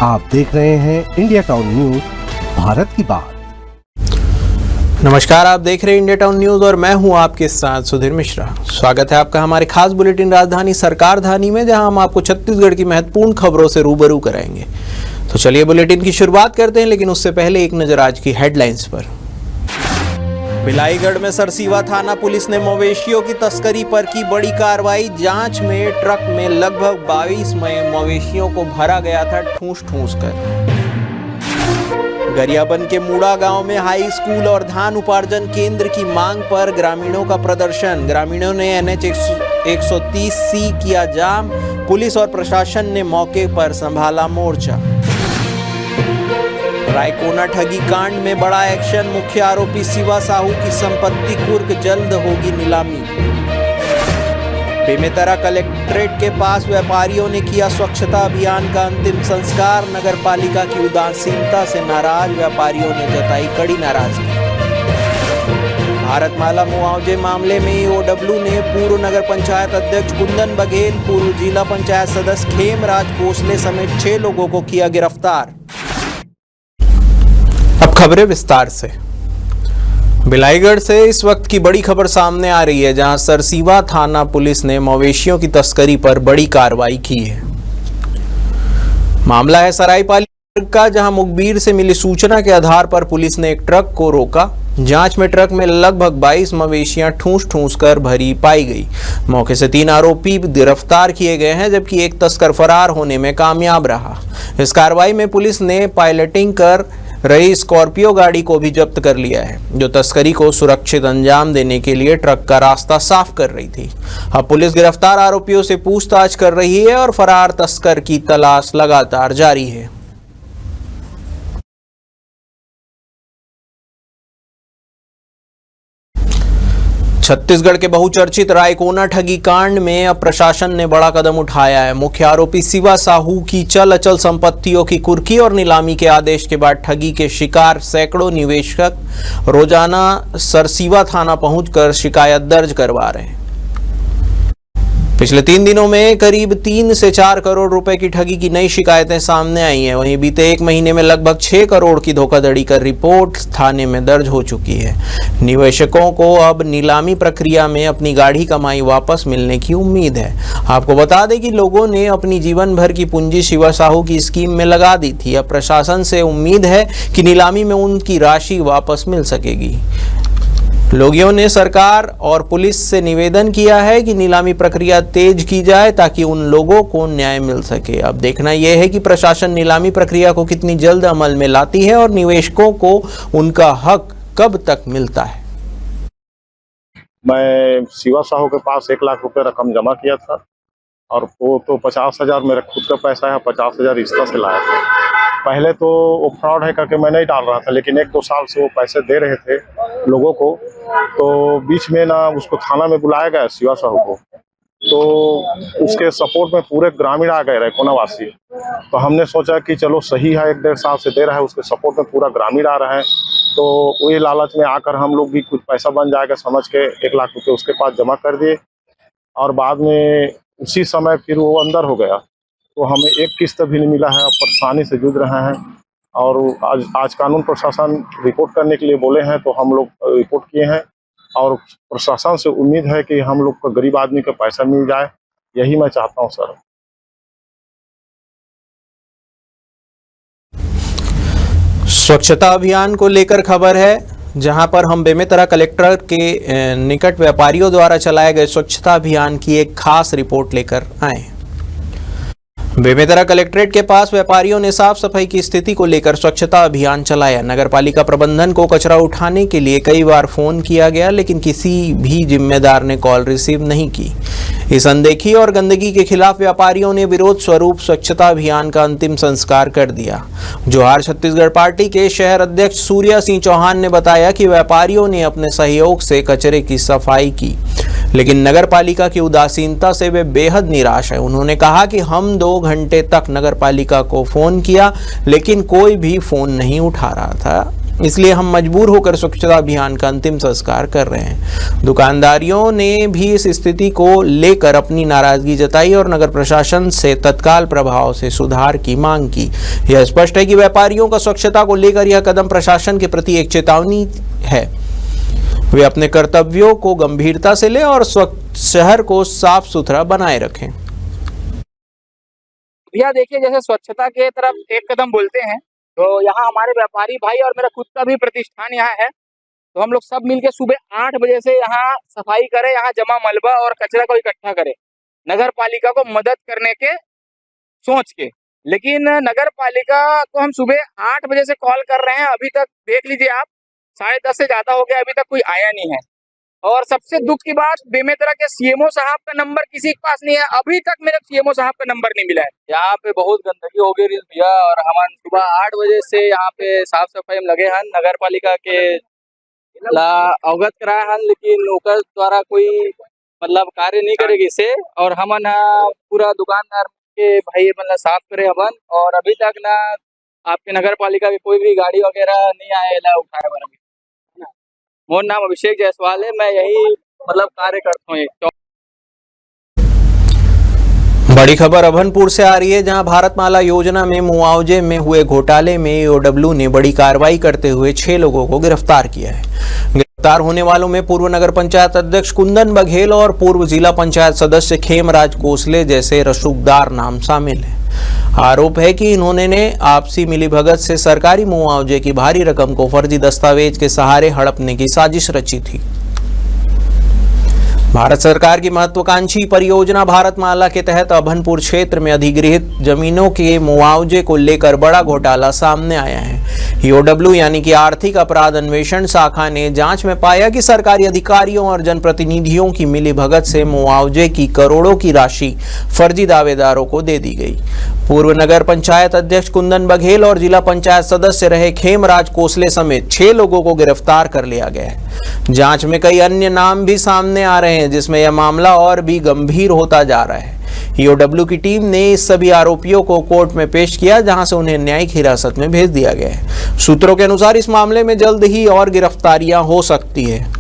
आप देख रहे हैं इंडिया टाउन न्यूज, भारत की बात। नमस्कार, आप देख रहे हैं इंडिया टाउन न्यूज और मैं हूं आपके साथ सुधीर मिश्रा। स्वागत है आपका हमारे खास बुलेटिन राजधानी सरकारधानी में, जहां हम आपको छत्तीसगढ़ की महत्वपूर्ण खबरों से रूबरू कराएंगे। तो चलिए बुलेटिन की शुरुआत करते हैं, लेकिन उससे पहले एक नजर आज की हेडलाइंस पर। भिलाईगढ़ में सरसीवा थाना पुलिस ने मवेशियों की तस्करी पर की बड़ी कार्रवाई। जांच में ट्रक में लगभग 22 मवेशियों को भरा गया था ठूस कर। गरियाबंद के मूड़ा गांव में हाई स्कूल और धान उपार्जन केंद्र की मांग पर ग्रामीणों का प्रदर्शन। ग्रामीणों ने NH 130C किया जाम। पुलिस और प्रशासन ने मौके पर संभाला मोर्चा। रायकोना ठगी कांड में बड़ा एक्शन। मुख्य आरोपी शिवा साहू की संपत्ति कुर्क जल्द होगी नीलामी। बेमेतरा कलेक्ट्रेट के पास व्यापारियों ने किया स्वच्छता अभियान का अंतिम संस्कार। नगर पालिका की उदासीनता से नाराज व्यापारियों ने जताई कड़ी नाराजगी। भारतमाला मुआवजे मामले में EOW ने पूर्व नगर पंचायत अध्यक्ष कुंदन बघेल, पूर्व जिला पंचायत सदस्य खेमराज भोसले समेत 6 लोगों को किया गिरफ्तार। अब खबरें विस्तार से। भिलाईगढ़ से इस वक्त की बड़ी खबर सामने आ रही है, जहां सरसीवा थाना पुलिस ने मवेशियों की तस्करी पर बड़ी कार्रवाई की है। मामला है सरायपाली का, जहां मुखबिर से मिली सूचना के आधार पर पुलिस ने एक ट्रक को रोका। जांच में ट्रक में लगभग 22 मवेशियां ठूस कर भरी पाई गई। मौके से 3 आरोपी गिरफ्तार किए गए हैं, जबकि एक तस्कर फरार होने में कामयाब रहा। इस कार्रवाई में पुलिस ने पायलटिंग कर रही स्कॉर्पियो गाड़ी को भी जब्त कर लिया है, जो तस्करी को सुरक्षित अंजाम देने के लिए ट्रक का रास्ता साफ कर रही थी। अब पुलिस गिरफ्तार आरोपियों से पूछताछ कर रही है और फरार तस्कर की तलाश लगातार जारी है। छत्तीसगढ़ के बहुचर्चित रायकोना ठगी कांड में अब प्रशासन ने बड़ा कदम उठाया है। मुख्य आरोपी शिवा साहू की चल अचल संपत्तियों की कुर्की और नीलामी के आदेश के बाद ठगी के शिकार सैकड़ों निवेशक रोजाना सरसीवा थाना पहुंचकर शिकायत दर्ज करवा रहे हैं। पिछले 3 दिनों में करीब 3 से 4 करोड़ रुपए की ठगी की नई शिकायतें सामने आई हैं। वहीं बीते 1 महीने में लगभग 6 करोड़ की धोखाधड़ी कर रिपोर्ट थाने में दर्ज हो चुकी है। निवेशकों को अब नीलामी प्रक्रिया में अपनी गाढ़ी कमाई वापस मिलने की उम्मीद है। आपको बता दें कि लोगों ने अपनी जीवन भर की पूंजी शिवा साहू की स्कीम में लगा दी थी। अब प्रशासन से उम्मीद है कि नीलामी में उनकी राशि वापस मिल सकेगी। लोगों ने सरकार और पुलिस से निवेदन किया है कि नीलामी प्रक्रिया तेज की जाए, ताकि उन लोगों को न्याय मिल सके। अब देखना यह है कि प्रशासन नीलामी प्रक्रिया को कितनी जल्द अमल में लाती है और निवेशकों को उनका हक कब तक मिलता है। मैं शिवा साहू के पास 1 लाख रुपए रकम जमा किया था, और वो तो 50,000 मेरा खुद का पैसा है, 50,000 रिश्ता से लाया था। पहले तो वो फ्रॉड है करके मैं नहीं डाल रहा था, लेकिन 1-2 साल से वो पैसे दे रहे थे लोगों को। तो बीच में ना उसको थाना में बुलाया गया शिवा साहू को, तो उसके सपोर्ट में पूरे ग्रामीण आ गए, रायकोना वासी। तो हमने सोचा कि चलो सही है, 1-1.5 साल से दे रहा है, उसके सपोर्ट में पूरा ग्रामीण आ रहे हैं, तो वही लालच में आकर हम लोग भी कुछ पैसा बन जाएगा समझ के 1 लाख रुपये उसके पास जमा कर दिए। और बाद में उसी समय फिर वो अंदर हो गया, तो हमें एक किस्त भी नहीं मिला है। अब परेशानी से जूझ रहे हैं, और आज कानून प्रशासन रिपोर्ट करने के लिए बोले हैं, तो हम लोग रिपोर्ट किए हैं। और प्रशासन से उम्मीद है कि हम लोग को गरीब आदमी का पैसा मिल जाए, यही मैं चाहता हूं सर। स्वच्छता अभियान को लेकर खबर है, जहां पर हम बेमेतरा कलेक्टर के निकट व्यापारियों द्वारा चलाए गए स्वच्छता अभियान की एक खास रिपोर्ट लेकर आए। बेमेतरा कलेक्ट्रेट के पास व्यापारियों ने साफ सफाई की स्थिति को लेकर स्वच्छता अभियान चलाया। नगर पालिका प्रबंधन को कचरा उठाने के लिए कई बार फोन किया गया, लेकिन किसी भी जिम्मेदार ने कॉल रिसीव नहीं की। इस अनदेखी और गंदगी के खिलाफ व्यापारियों ने विरोध स्वरूप स्वच्छता अभियान का अंतिम संस्कार कर दिया। जोहार छत्तीसगढ़ पार्टी के शहर अध्यक्ष सूर्या सिंह चौहान ने बताया कि व्यापारियों ने अपने सहयोग से कचरे की सफाई की, लेकिन नगर पालिका की उदासीनता से वे बेहद निराश है। उन्होंने कहा कि हम 2 घंटे तक नगर पालिका को फोन किया, लेकिन कोई भी फोन नहीं उठा रहा था। इसलिए हम मजबूर होकर स्वच्छता अभियान का अंतिम संस्कार कर रहे हैं। दुकानदारियों ने भी इस स्थिति को लेकर अपनी नाराजगी जताई और नगर प्रशासन से तत्काल प्रभाव से सुधार की मांग की। यह स्पष्ट है कि व्यापारियों का स्वच्छता को लेकर यह कदम प्रशासन के प्रति एक चेतावनी है। वे अपने कर्तव्यों को गंभीरता से लें और शहर को साफ सुथरा बनाए रखें। भैया देखिए, जैसे स्वच्छता के तरफ एक कदम बोलते हैं तो यहाँ हमारे व्यापारी भाई और मेरा खुद का भी प्रतिष्ठान यहाँ है, तो हम लोग सब मिलके सुबह 8 बजे से यहाँ सफाई करें, यहाँ जमा मलबा और कचरा को इकट्ठा करें, नगर पालिका को मदद करने के सोच के। लेकिन नगर पालिका को हम सुबह 8 बजे से कॉल कर रहे हैं, अभी तक देख लीजिए आप 10:30 से ज्यादा हो गया, अभी तक कोई आया नहीं है। और सबसे दुख की बात, बेमेतरा के सीएमओ साहब का नंबर किसी के पास नहीं है, अभी तक मेरे सीएमओ साहब का नंबर नहीं मिला है। यहाँ पे बहुत गंदगी हो गई भैया, और हम सुबह 8 बजे से यहाँ पे साफ सफाई में लगे हैं, नगर पालिका के अवगत कराए हैं, लेकिन ओकर द्वारा कोई मतलब कार्य नहीं करेगी इसे। और हमन पूरा दुकानदार के भाई मतलब साफ करे हमन, और अभी तक ना आपके नगर पालिका की कोई भी गाड़ी वगैरह नहीं आए उठाए वाला। मोर नाम अभिषेक जायसवाल है, मैं यही मतलब कार्य करता हूँ। बड़ी खबर अभनपुर से आ रही है, जहां भारतमाला योजना में मुआवजे में हुए घोटाले में ईओडब्ल्यू ने बड़ी कार्रवाई करते हुए 6 लोगों को गिरफ्तार किया है। गिरफ्तार होने वालों में पूर्व नगर पंचायत अध्यक्ष कुंदन बघेल और पूर्व जिला पंचायत सदस्य खेमराज कोसले जैसे रसूखदार नाम शामिल हैं। आरोप है कि इन्होंने आपसी मिलीभगत से सरकारी मुआवजे की भारी रकम को फर्जी दस्तावेज के सहारे हड़पने की साजिश रची थी। भारत सरकार की महत्वाकांक्षी परियोजना भारतमाला के तहत अभनपुर क्षेत्र में अधिग्रहित जमीनों के मुआवजे को लेकर बड़ा घोटाला सामने आया है। ईओडब्ल्यू यानी कि आर्थिक अपराध अन्वेषण शाखा ने जांच में पाया कि सरकारी अधिकारियों और जनप्रतिनिधियों की मिलीभगत से मुआवजे की करोड़ों की राशि फर्जी दावेदारों को दे दी गई। पूर्व नगर पंचायत अध्यक्ष कुंदन बघेल और जिला पंचायत सदस्य रहे खेमराज कोसले समेत 6 लोगों को गिरफ्तार कर लिया गया है। जांच में कई अन्य नाम भी सामने आ रहे हैं, जिसमें यह मामला और भी गंभीर होता जा रहा है। ईओडब्ल्यू की टीम ने इस सभी आरोपियों को कोर्ट में पेश किया, जहां से उन्हें न्यायिक हिरासत में भेज दिया गया है। सूत्रों के अनुसार इस मामले में जल्द ही और गिरफ्तारियां हो सकती है।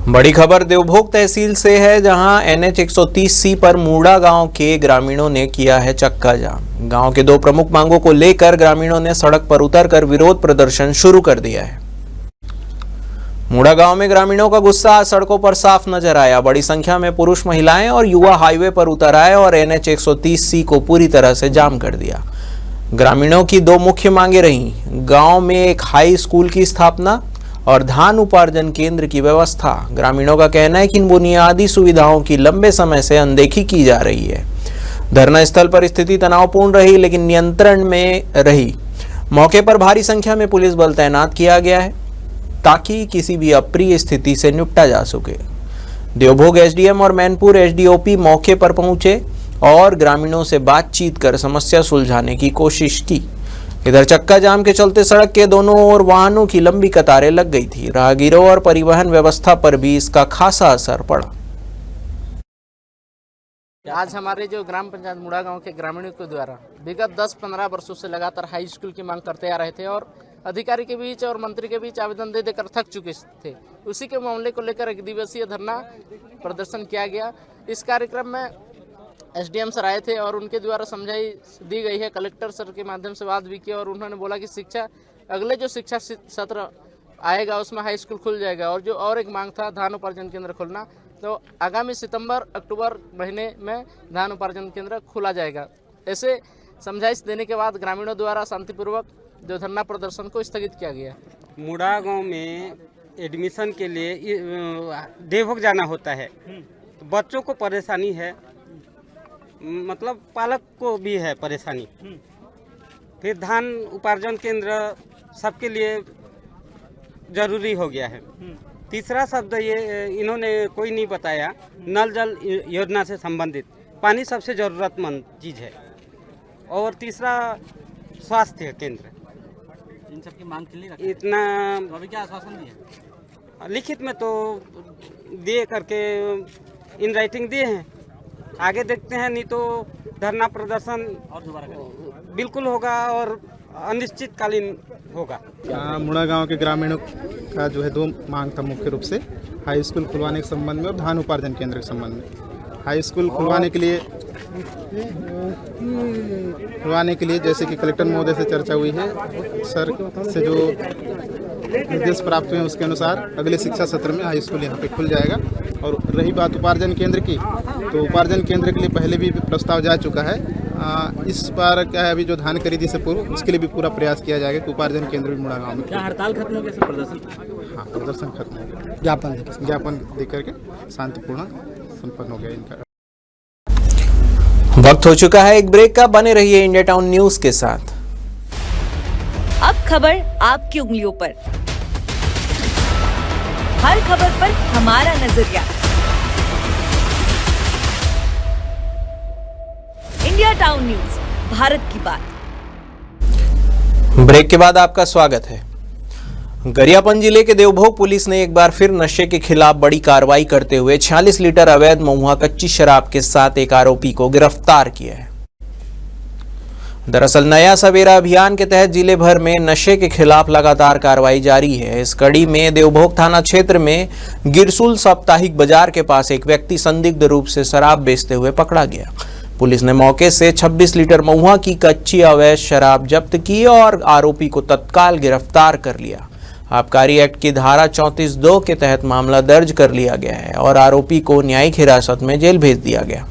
बड़ी खबर देवभोग तहसील से है, जहां NH 130C पर मूड़ा गांव के ग्रामीणों ने किया है चक्का जाम। गांव के 2 प्रमुख मांगों को लेकर ग्रामीणों ने सड़क पर उतरकर विरोध प्रदर्शन शुरू कर दिया है। मूड़ा गांव में ग्रामीणों का गुस्सा आज सड़कों पर साफ नजर आया। बड़ी संख्या में पुरुष, महिलाएं और युवा हाईवे पर उतर आए और NH 130C को पूरी तरह से जाम कर दिया। ग्रामीणों की 2 मुख्य मांगे रहीं, गाँव में एक हाई स्कूल की स्थापना और धान उपार्जन केंद्र की व्यवस्था। ग्रामीणों का कहना है कि इन बुनियादी सुविधाओं की लंबे समय से अनदेखी की जा रही है। धरना स्थल पर स्थिति तनावपूर्ण रही, लेकिन नियंत्रण में रही। मौके पर भारी संख्या में पुलिस बल तैनात किया गया है ताकि किसी भी अप्रिय स्थिति से निपटा जा सके। देवभोग एसडीएम और मैनपुर एसडीओपी मौके पर पहुंचे और ग्रामीणों से बातचीत कर समस्या सुलझाने की कोशिश की। इधर चक्का जाम के चलते सड़क के दोनों ओर वाहनों की लंबी कतारें लग गई थी। राहगीरों और परिवहन व्यवस्था पर भी इसका खासा असर पड़ा। आज हमारे जो ग्राम पंचायत मुड़ा गांव के ग्रामीणों के द्वारा विगत 10-15 वर्षों से लगातार हाई स्कूल की मांग करते आ रहे थे और अधिकारी के बीच और मंत्री के बीच आवेदन दे देकर थक चुके थे। उसी के मामले को लेकर 1 दिवसीय धरना प्रदर्शन किया गया। इस कार्यक्रम में एसडीएम सर आए थे और उनके द्वारा समझाई दी गई है। कलेक्टर सर के माध्यम से बात भी की और उन्होंने बोला कि अगले जो शिक्षा सत्र आएगा उसमें हाई स्कूल खुल जाएगा। और जो और एक मांग था धान उपार्जन केंद्र खोलना, तो आगामी सितंबर-अक्टूबर महीने में धान उपार्जन केंद्र खोला जाएगा। ऐसे समझाइश देने के बाद ग्रामीणों द्वारा शांतिपूर्वक जो धरना प्रदर्शन को स्थगित किया गया। मुड़ा गांव में एडमिशन के लिए देवभोग जाना होता है, तो बच्चों को परेशानी है, मतलब पालक को भी है परेशानी। फिर धान उपार्जन केंद्र सबके लिए जरूरी हो गया है। तीसरा शब्द ये इन्होंने कोई नहीं बताया, नल जल योजना से संबंधित पानी सबसे ज़रूरतमंद चीज़ है। और तीसरा स्वास्थ्य केंद्र। इन सब की मांग के लिए इतना तो अभी क्या आश्वासन दिया? लिखित में तो दिए करके इन राइटिंग दिए हैं, आगे देखते हैं, नहीं तो धरना प्रदर्शन बिल्कुल होगा और अनिश्चितकालीन होगा। मुड़ा गांव के ग्रामीणों का जो है 2 मांग था मुख्य रूप से, हाई स्कूल खुलवाने के संबंध में और धान उपार्जन केंद्र के संबंध में। हाई स्कूल खुलवाने के लिए जैसे कि कलेक्टर महोदय से चर्चा हुई है, सर से जो निर्देश प्राप्त हुए उसके अनुसार अगले शिक्षा सत्र में हाई स्कूल यहाँ पे खुल जाएगा। और रही बात उपार्जन केंद्र की, तो उपार्जन केंद्र के लिए पहले भी प्रस्ताव जा चुका है। इस बार क्या है, अभी जो धान खरीदी से पूर्व उसके लिए भी पूरा प्रयास किया जाएगा कि उपार्जन केंद्र भी मुड़ा गाँव में। क्या हड़ताल खत्म हो गया? प्रदर्शन? हाँ, प्रदर्शन खत्म हो गया, ज्ञापन देकर के शांतिपूर्ण संपन्न हो गया इनका। वक्त हो चुका है एक ब्रेक का, बने रहिए इंडिया टाउन न्यूज के साथ। अब खबर आपकी उंगलियों पर, हर खबर पर हमारा नजरिया। इंडिया टाउन न्यूज, भारत की बात। ब्रेक के बाद आपका स्वागत है। गरियाबंद जिले के देवभोग पुलिस ने एक बार फिर नशे के खिलाफ बड़ी कार्रवाई करते हुए 46 लीटर अवैध महुआ कच्ची शराब के साथ एक आरोपी को गिरफ्तार किया है। दरअसल नया सवेरा अभियान के तहत जिले भर में नशे के खिलाफ लगातार कार्रवाई जारी है। इस कड़ी में देवभोग थाना क्षेत्र में गिरसुल साप्ताहिक बाजार के पास एक व्यक्ति संदिग्ध रूप से शराब बेचते हुए पकड़ा गया। पुलिस ने मौके से 26 लीटर महुआ की कच्ची अवैध शराब जब्त की और आरोपी को तत्काल गिरफ्तार कर लिया। आबकारी एक्ट की धारा 34(2) के तहत मामला दर्ज कर लिया गया है और आरोपी को न्यायिक हिरासत में जेल भेज दिया गया।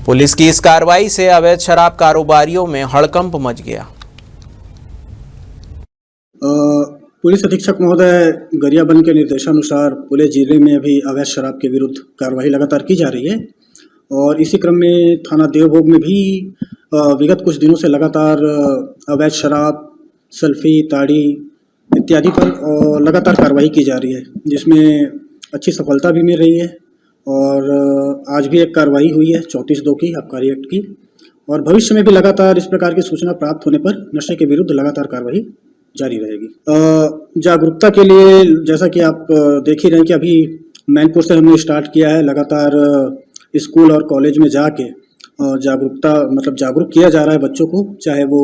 पुलिस की इस कार्रवाई से अवैध शराब कारोबारियों में हड़कंप मच गया। पुलिस अधीक्षक महोदय गरियाबंद के निर्देशानुसार पूरे जिले में अभी अवैध शराब के विरुद्ध कार्रवाई लगातार की जा रही है और इसी क्रम में थाना देवभोग में भी विगत कुछ दिनों से लगातार अवैध शराब, सल्फी, ताड़ी इत्यादि पर लगातार कार्रवाई की जा रही है, जिसमें अच्छी सफलता भी मिल रही है। और आज भी एक कार्रवाई हुई है 34(2) की आबकारी एक्ट की, और भविष्य में भी लगातार इस प्रकार की सूचना प्राप्त होने पर नशे के विरुद्ध लगातार कार्रवाई जारी रहेगी। जागरूकता के लिए जैसा कि आप देख ही रहे हैं कि अभी मैनपुर से हमने स्टार्ट किया है, लगातार स्कूल और कॉलेज में जाके जागरूक किया जा रहा है बच्चों को, चाहे वो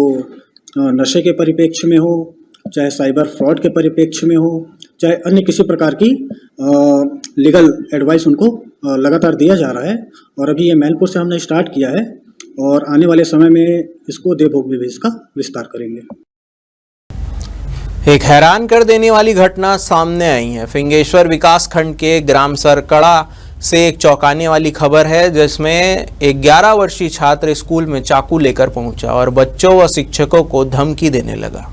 नशे के परिप्रेक्ष्य में हो, चाहे साइबर फ्रॉड के परिप्रेक्ष्य में हो, चाहे अन्य किसी प्रकार की लीगल एडवाइस उनको लगातार दिया जा रहा है। और अभी ये मैनपुर से हमने स्टार्ट किया है और आने वाले समय में इसको देवभोग में भी इसका विस्तार करेंगे। एक हैरान कर देने वाली घटना सामने आई है। फिंगेश्वर विकास खंड के ग्राम सरकड़ा से एक चौंकाने वाली खबर है, जिसमें एक 11 वर्षीय छात्र स्कूल में चाकू लेकर पहुंचा और बच्चों व शिक्षकों को धमकी देने लगा।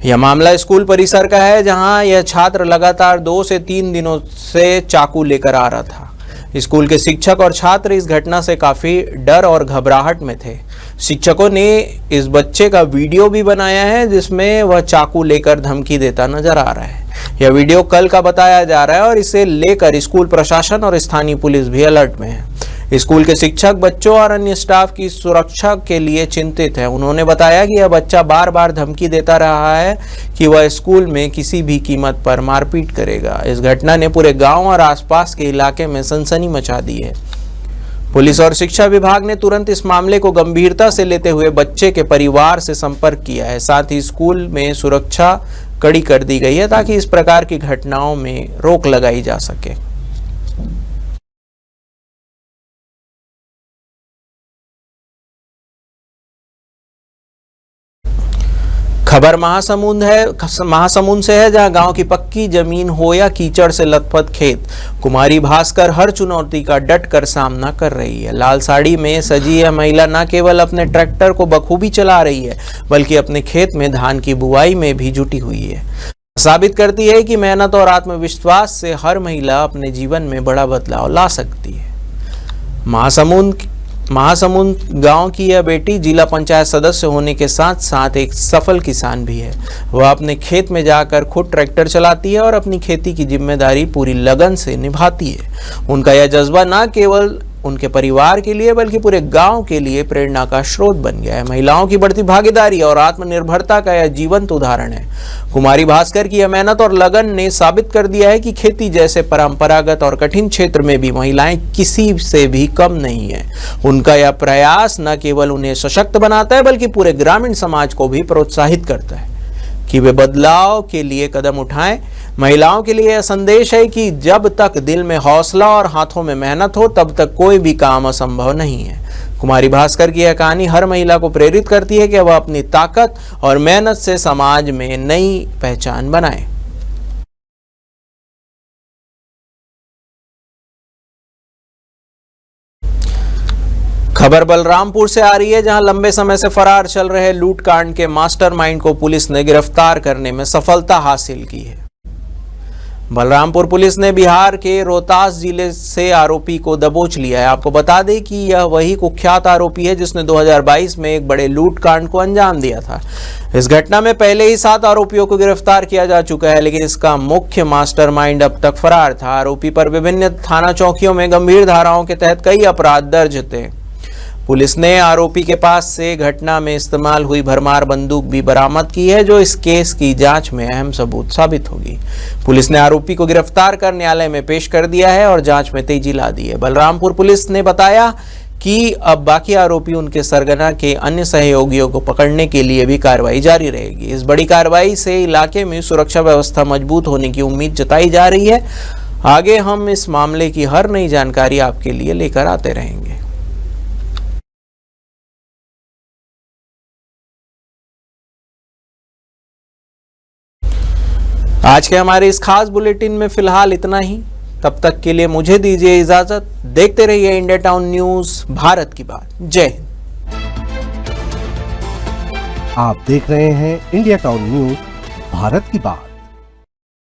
यह मामला स्कूल परिसर का है, जहां यह छात्र लगातार 2 से 3 दिनों से चाकू लेकर आ रहा था। स्कूल के शिक्षक और छात्र इस घटना से काफी डर और घबराहट में थे। शिक्षकों ने इस बच्चे का वीडियो भी बनाया है, जिसमें वह चाकू लेकर धमकी देता नजर आ रहा है। यह वीडियो कल का बताया जा रहा है और इसे लेकर स्कूल प्रशासन और स्थानीय पुलिस भी अलर्ट में है। स्कूल के शिक्षक बच्चों और अन्य स्टाफ की सुरक्षा के लिए चिंतित है। उन्होंने बताया कि यह बच्चा बार बार धमकी देता रहा है कि वह स्कूल में किसी भी कीमत पर मारपीट करेगा। इस घटना ने पूरे गांव और आसपास के इलाके में सनसनी मचा दी है। पुलिस और शिक्षा विभाग ने तुरंत इस मामले को गंभीरता से लेते हुए बच्चे के परिवार से संपर्क किया है। साथ ही स्कूल में सुरक्षा कड़ी कर दी गई है ताकि इस प्रकार की घटनाओं में रोक लगाई जा सके। खबर महासमुंद से है, जहां गांव की पक्की जमीन हो या कीचड़ से लथपथ खेत, कुमारी भास्कर हर चुनौती का डट कर सामना कर रही है। लाल साड़ी में सजी यह महिला न केवल अपने ट्रैक्टर को बखूबी चला रही है, बल्कि अपने खेत में धान की बुआई में भी जुटी हुई है। साबित करती है कि मेहनत और आत्मविश्वास से हर महिला अपने जीवन में बड़ा बदलाव ला सकती है। महासमुंद गांव की यह बेटी जिला पंचायत सदस्य होने के साथ साथ एक सफल किसान भी है। वह अपने खेत में जाकर खुद ट्रैक्टर चलाती है और अपनी खेती की जिम्मेदारी पूरी लगन से निभाती है। उनका यह जज्बा न केवल उनके परिवार के लिए बल्कि पूरे गांव के लिए प्रेरणा का स्रोत बन गया है। महिलाओं की बढ़ती भागीदारी और आत्मनिर्भरता का यह जीवंत उदाहरण है। कुमारी भास्कर की यह मेहनत और लगन ने साबित कर दिया है कि खेती जैसे परंपरागत और कठिन क्षेत्र में भी महिलाएं किसी से भी कम नहीं है। उनका यह प्रयास न केवल उन्हें सशक्त बनाता है बल्कि पूरे ग्रामीण समाज को भी प्रोत्साहित करता है कि वे बदलाव के लिए कदम उठाएं। महिलाओं के लिए यह संदेश है कि जब तक दिल में हौसला और हाथों में मेहनत हो तब तक कोई भी काम असंभव नहीं है। कुमारी भास्कर की यह कहानी हर महिला को प्रेरित करती है कि वह अपनी ताकत और मेहनत से समाज में नई पहचान बनाए। खबर बलरामपुर से आ रही है, जहां लंबे समय से फरार चल रहे लूटकांड के मास्टरमाइंड को पुलिस ने गिरफ्तार करने में सफलता हासिल की है। बलरामपुर पुलिस ने बिहार के रोहतास जिले से आरोपी को दबोच लिया है। आपको बता दें कि यह वही कुख्यात आरोपी है जिसने 2022 में एक बड़े लूटकांड को अंजाम दिया था। इस घटना में पहले ही 7 आरोपियों को गिरफ्तार किया जा चुका है, लेकिन इसका मुख्य मास्टरमाइंड अब तक फरार था। आरोपी पर विभिन्न थाना चौकियों में गंभीर धाराओं के तहत कई अपराध दर्ज थे। पुलिस ने आरोपी के पास से घटना में इस्तेमाल हुई भरमार बंदूक भी बरामद की है, जो इस केस की जांच में अहम सबूत साबित होगी। पुलिस ने आरोपी को गिरफ्तार कर न्यायालय में पेश कर दिया है और जांच में तेजी ला दी है। बलरामपुर पुलिस ने बताया कि अब बाकी आरोपी उनके सरगना के अन्य सहयोगियों को पकड़ने के लिए भी कार्रवाई जारी रहेगी। इस बड़ी कार्रवाई से इलाके में सुरक्षा व्यवस्था मजबूत होने की उम्मीद जताई जा रही है। आगे हम इस मामले की हर नई जानकारी आपके लिए लेकर आते रहेंगे। आज के हमारे इस खास बुलेटिन में फिलहाल इतना ही। तब तक के लिए मुझे दीजिए इजाजत। देखते रहिए इंडिया टाउन न्यूज, भारत की बात। जय हिंद। आप देख रहे हैं इंडिया टाउन न्यूज, भारत की बात।